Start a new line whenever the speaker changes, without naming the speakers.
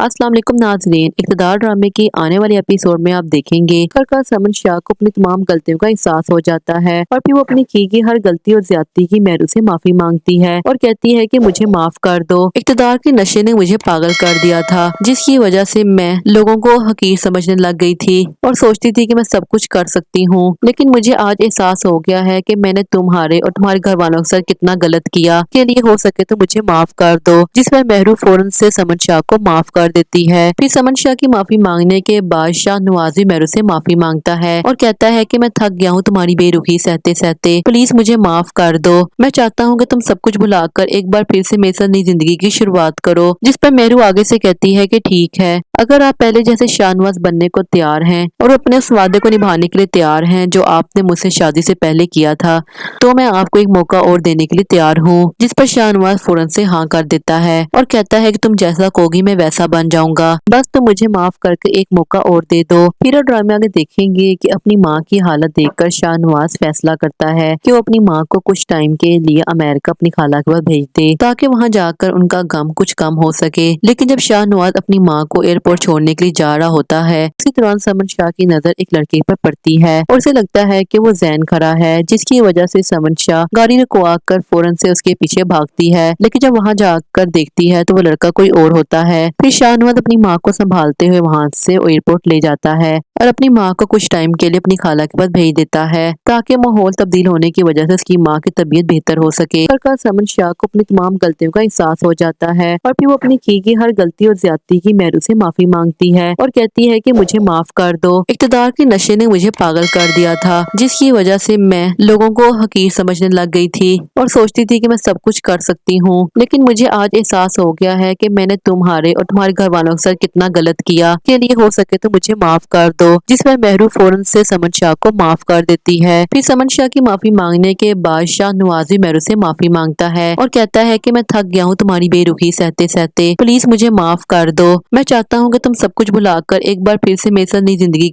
अस्सलाम वालेकुम नाज़रीन। इक़्तिदार ड्रामे की आने वाले एपिसोड में आप देखेंगे आखिरकार समन शाह को अपनी तमाम गलतियों का एहसास हो जाता है और फिर वो अपनी की गई हर गलती और ज्यादती की मेहरू से माफी मांगती है और कहती है कि मुझे माफ कर दो। इक़्तिदार के नशे ने मुझे पागल कर दिया था, जिसकी वजह से मैं लोगों को हकीर समझने लग गई थी और सोचती थी कि मैं सब कुछ कर सकती हूँ। लेकिन मुझे आज एहसास हो गया है कि मैंने तुम्हारे और तुम्हारे घर वालों के साथ कितना गलत किया। के लिए हो सके तो मुझे माफ कर दो। जिस पर मेहरू फौरन से समन शाह को माफ कर देती है। फिर समन शाह की माफी मांगने के बाद शाहनवाज भी मेहरू से माफी मांगता है और कहता है कि मैं थक गया हूँ तुम्हारी बेरुखी सहते सहते, प्लीज मुझे माफ कर दो। मैं चाहता हूँ कि तुम सब कुछ भुलाकर एक बार फिर से मेरे साथ नई जिंदगी की शुरुआत करो। जिस पर मेहरू आगे से कहती है कि ठीक है, अगर आप पहले जैसे शाहनवाज बनने को तैयार हैं और अपने उस वादे को निभाने के लिए तैयार हैं जो आपने मुझसे शादी से पहले किया था, तो मैं आपको एक मौका और देने के लिए तैयार हूँ। जिस पर शाहनवाज फौरन से हाँ कर देता है और कहता है कि तुम जैसा कहोगी मैं वैसा बन जाऊंगा, बस तुम मुझे माफ करके एक मौका और दे दो। फिर और ड्रामे आगे देखेंगे कि अपनी माँ की हालत देखकर शाहनवाज फैसला करता है कि वो अपनी माँ को कुछ टाइम के लिए अमेरिका अपनी खाला के पास भेज दे ताकि वहाँ जाकर उनका गम कुछ कम हो सके। लेकिन जब शाहनवाज अपनी माँ को एयरपोर्ट छोड़ने के लिए जा रहा होता है, इसी दौरान समन शाह की नजर एक लड़के पर पड़ती है और उसे लगता है कि वो जैन खड़ा है, जिसकी वजह से समन शाह गाड़ी रुकवा कर फौरन से उसके पीछे भागती है। लेकिन जब वहाँ जाकर देखती है तो वो लड़का कोई और होता है। फिर शाहनवाज अपनी माँ को संभालते हुए वहाँ से एयरपोर्ट ले जाता है और अपनी माँ को कुछ टाइम के लिए अपनी खाला के पास भेज देता है ताकि माहौल तब्दील होने की वजह से उसकी माँ की तबीयत बेहतर हो सके। आखिरकार समन शाह को अपनी तमाम गलतियों का एहसास हो जाता है और फिर वो अपनी की गई हर गलती और ज्यादती की मेहरू से माफी मांगती है और कहती है कि मुझे माफ कर दो। इक़्तिदार के नशे ने मुझे पागल कर दिया था, जिसकी वजह से मैं लोगों को हकीर समझने लग गई थी और सोचती थी कि मैं सब कुछ कर सकती हूँ। लेकिन मुझे आज एहसास हो गया है कि मैंने तुम्हारे और तुम्हारे घर वालों के साथ कितना गलत किया। के लिए हो सके तो मुझे माफ कर दो। जिस पर मेहरू फौरन से समन शाह को माफ कर देती है। फिर समन शाह की माफी मांगने के बाद शाहनवाज भी मेहरू से माफी मांगता है और कहता है कि मैं थक गया हूँ तुम्हारी बेरुखी सहते सहते, प्लीज मुझे माफ कर दो। मैं चाहता हूँ कि तुम सब कुछ भुलाकर एक बार फिर से मेरे साथ नई जिंदगी